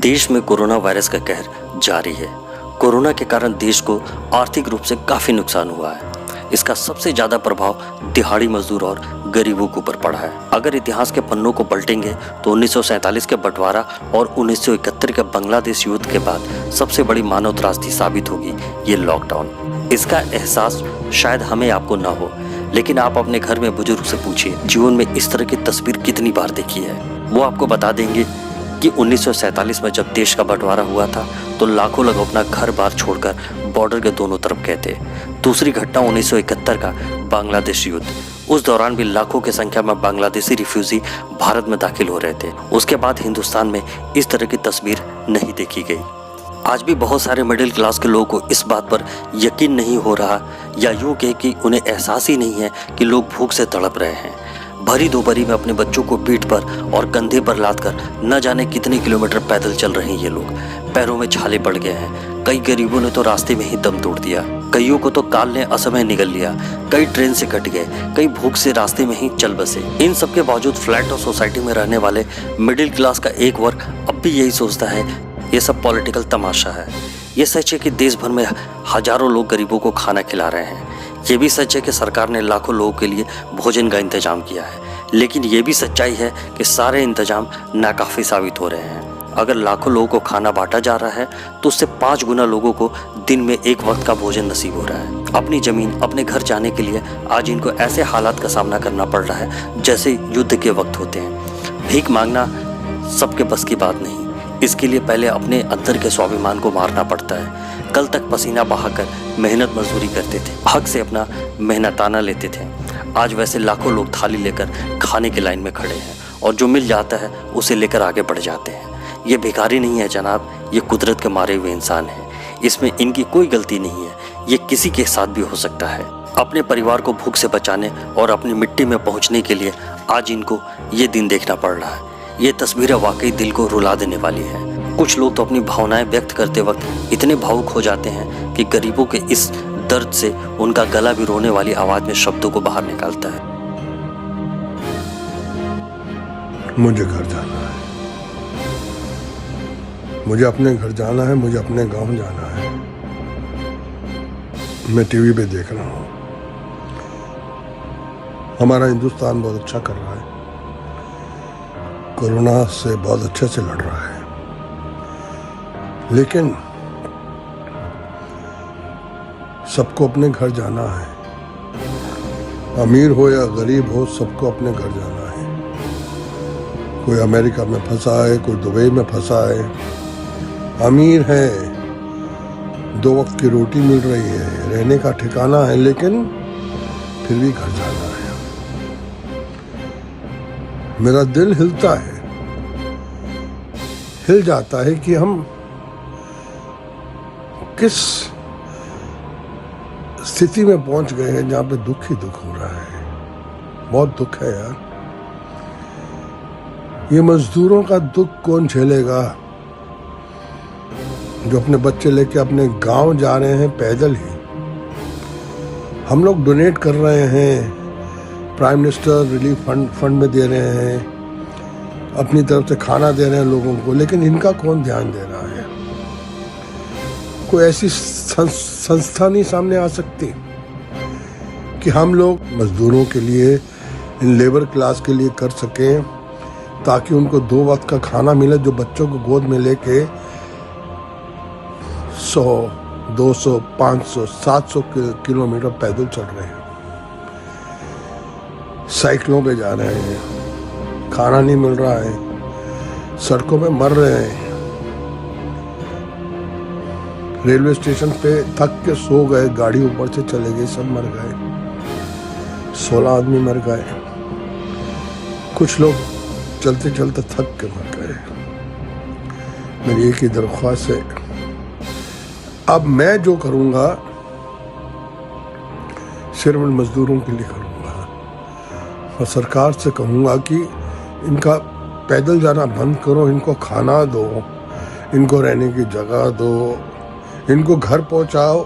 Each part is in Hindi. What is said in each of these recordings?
देश में कोरोना वायरस का कहर जारी है। कोरोना के कारण देश को आर्थिक रूप से काफी नुकसान हुआ है। इसका सबसे ज्यादा प्रभाव दिहाड़ी मजदूर और गरीबों के ऊपर पड़ा है। अगर इतिहास के पन्नों को पलटेंगे तो 1947 के बंटवारा और 1971 के बांग्लादेश युद्ध के बाद सबसे बड़ी मानव त्रासदी साबित होगी ये लॉकडाउन। इसका एहसास शायद हमें आपको ना हो, लेकिन आप अपने घर में बुजुर्ग से पूछिए जीवन में इस तरह की तस्वीर कितनी बार देखी है। वो आपको बता देंगे कि 1947 में जब देश का बंटवारा हुआ था तो लाखों लोग अपना घर बार छोड़कर बॉर्डर के दोनों तरफ गए थे। दूसरी घटना 1971 का बांग्लादेश युद्ध। उस दौरान भी लाखों की संख्या में बांग्लादेशी रिफ्यूजी भारत में दाखिल हो रहे थे। उसके बाद हिंदुस्तान में इस तरह की तस्वीर नहीं देखी गई। आज भी बहुत सारे मिडिल क्लास के लोगों को इस बात पर यकीन नहीं हो रहा, या यूं कहे कि उन्हें एहसास ही नहीं है कि लोग भूख से तड़प रहे हैं। भरी दोपहरी में अपने बच्चों को पीठ पर और कंधे पर लादकर न जाने कितने किलोमीटर पैदल चल रहे हैं ये लोग। पैरों में छाले पड़ गए हैं। कई गरीबों ने तो रास्ते में ही दम तोड़ दिया। कईयों को तो काल ने असमय निगल लिया। कई ट्रेन से कट गए, कई भूख से रास्ते में ही चल बसे। इन सब के बावजूद फ्लैट और सोसाइटी में रहने वाले मिडिल क्लास का एक वर्ग अब भी यही सोचता है ये सब पॉलिटिकल तमाशा है। ये सच है कि देश भर में हजारों लोग गरीबों को खाना खिला रहे हैं। ये भी सच है कि सरकार ने लाखों लोगों के लिए भोजन का इंतजाम किया है, लेकिन ये भी सच्चाई है कि सारे इंतजाम नाकाफी साबित हो रहे हैं। अगर लाखों लोगों को खाना बांटा जा रहा है तो उससे 5 गुना लोगों को दिन में एक वक्त का भोजन नसीब हो रहा है। अपनी जमीन, अपने घर जाने के लिए आज इनको ऐसे हालात का सामना करना पड़ रहा है जैसे युद्ध के वक्त होते हैं। भीख मांगना सबके बस की बात नहीं। इसके लिए पहले अपने अंदर के स्वाभिमान को मारना पड़ता है। कल तक पसीना बहाकर मेहनत मजदूरी करते थे, हक से अपना मेहनताना लेते थे। आज वैसे लाखों लोग थाली लेकर खाने की लाइन में खड़े हैं और जो मिल जाता है उसे लेकर आगे बढ़ जाते हैं। ये भिखारी नहीं है जनाब, ये कुदरत के मारे हुए इंसान हैं। इसमें इनकी कोई गलती नहीं है। ये किसी के साथ भी हो सकता है। अपने परिवार को भूख से बचाने और अपनी मिट्टी में पहुंचने के लिए आज इनको ये दिन देखना पड़ रहा है। ये तस्वीरें वाकई दिल को रुला देने वाली है। कुछ लोग तो अपनी भावनाएं व्यक्त करते वक्त इतने भावुक हो जाते हैं कि गरीबों के इस दर्द से उनका गला भी रोने वाली आवाज में शब्दों को बाहर निकालता है। मुझे घर जाना है, मुझे अपने घर जाना है, मुझे अपने गांव जाना है। मैं टीवी पे देख रहा हूँ हमारा हिंदुस्तान बहुत अच्छा कर रहा है, कोरोना से बहुत अच्छे से लड़ रहा है। लेकिन सबको अपने घर जाना है। अमीर हो या गरीब हो, सबको अपने घर जाना है। कोई अमेरिका में फंसा है, कोई दुबई में फंसा है। अमीर है, 2 वक्त की रोटी मिल रही है, रहने का ठिकाना है, लेकिन फिर भी घर जाना है। मेरा दिल हिलता है, हिल जाता है कि हम किस स्थिति में पहुंच गए हैं जहां पे दुख ही दुख हो रहा है। बहुत दुख है यार। ये मजदूरों का दुख कौन झेलेगा जो अपने बच्चे लेके अपने गांव जा रहे हैं पैदल ही। हम लोग डोनेट कर रहे हैं, प्राइम मिनिस्टर रिलीफ फंड में दे रहे हैं, अपनी तरफ से खाना दे रहे हैं लोगों को, लेकिन इनका कौन ध्यान दे रहा है। कोई ऐसी संस्था नहीं सामने आ सकती कि हम लोग मजदूरों के लिए, इन लेबर क्लास के लिए कर सकें, ताकि उनको 2 वक्त का खाना मिले, जो बच्चों को गोद में लेके 100, 200, 500, 700 किलोमीटर पैदल चल रहे हैं, साइकिलों पे जा रहे हैं, खाना नहीं मिल रहा है, सड़कों पे मर रहे हैं। रेलवे स्टेशन पे थक के सो गए, गाड़ी ऊपर से चले गई, सब मर गए। 16 आदमी मर गए। कुछ लोग चलते चलते थक के मर गए। मेरी एक ही दरख्वास्त है, अब मैं जो करूंगा सिर्फ उन मजदूरों के लिए करूंगा और सरकार से कहूंगा कि इनका पैदल जाना बंद करो, इनको खाना दो, इनको रहने की जगह दो, इनको घर पहुंचाओ।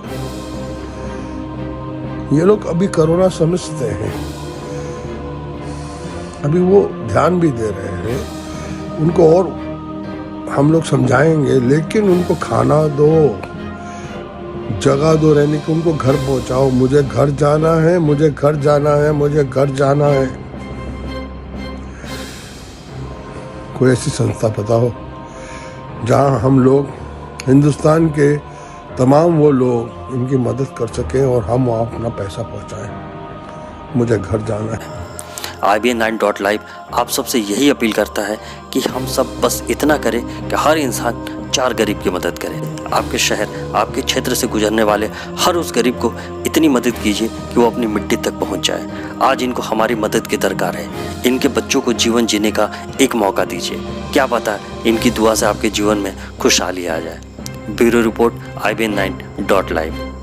ये लोग अभी कोरोना समझते हैं, अभी वो ध्यान भी दे रहे हैं, उनको और हम लोग समझाएंगे, लेकिन उनको खाना दो, जगह दो रहने की, उनको घर पहुंचाओ। मुझे घर जाना है, मुझे घर जाना है, मुझे घर जाना है। कोई ऐसी संस्था बताओ जहां हम लोग, हिंदुस्तान के तमाम वो लोग इनकी मदद कर सकें और हम वहाँ अपना पैसा पहुंचाएं। मुझे घर जाना है। IBN9.live आप सबसे यही अपील करता है कि हम सब बस इतना करें कि हर इंसान 4 गरीब की मदद करे। आपके शहर, आपके क्षेत्र से गुजरने वाले हर उस गरीब को इतनी मदद कीजिए कि वो अपनी मिट्टी तक पहुंच जाए। आज इनको हमारी मदद की दरकार है। इनके बच्चों को जीवन जीने का एक मौका दीजिए। क्या पता इनकी दुआ से आपके जीवन में खुशहाली आ जाए। Bureau report IBN9.live।